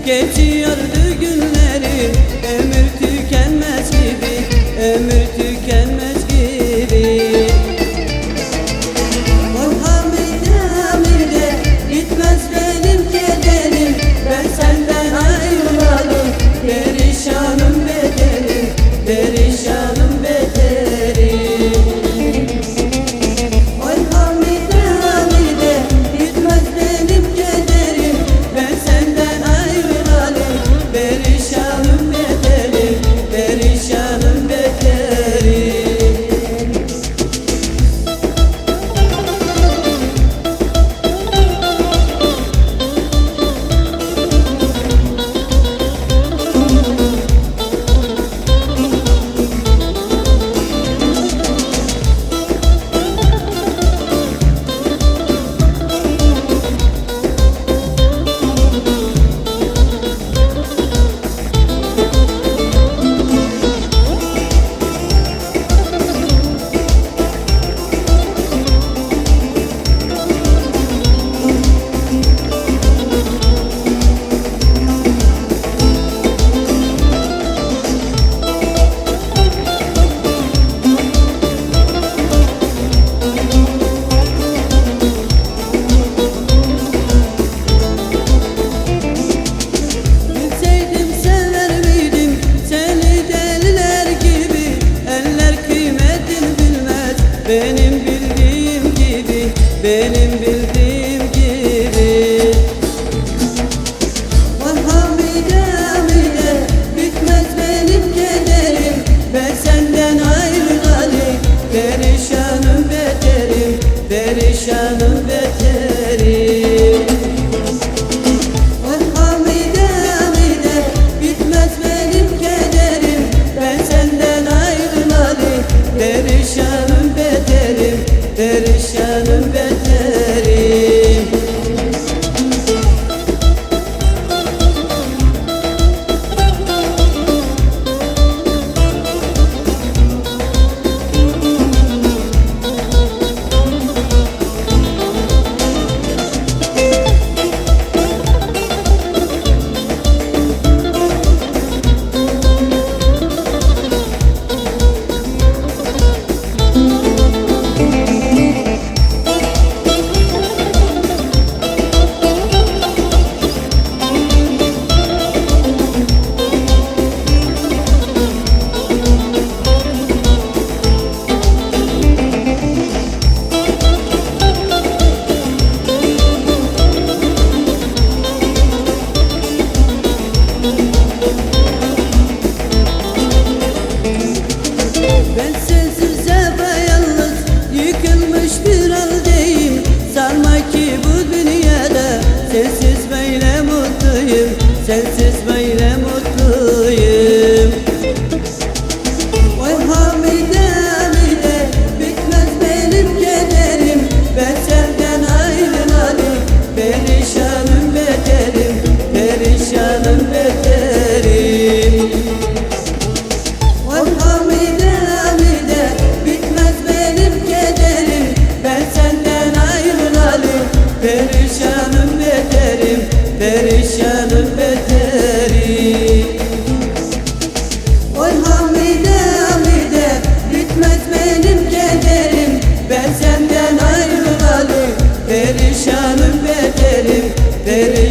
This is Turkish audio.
Geçiyordu günleri, ömür tükenmez gibi, ömür tükenmez gibi. Oy Hamide, Hamide, bitmez benim kederim, ben senden ayrılalım, perişanım bederim, perişanım bederim. Oy Hamide, Hamide, bitmez benim kederim, ben senden ayrılalım, perişanım bederim, perişanım bederim. Benim bildiğim gibi, benim bildiğim gibi. Vay Hamide, Hamide, bitmez benim kederim, ben senden ayrılalım, perişanım bederim, perişanım bederim. Vay Hamide, Hamide, bitmez benim kederim, ben senden ayrılalım, perişanım bederim, perişanım bederim. perişanım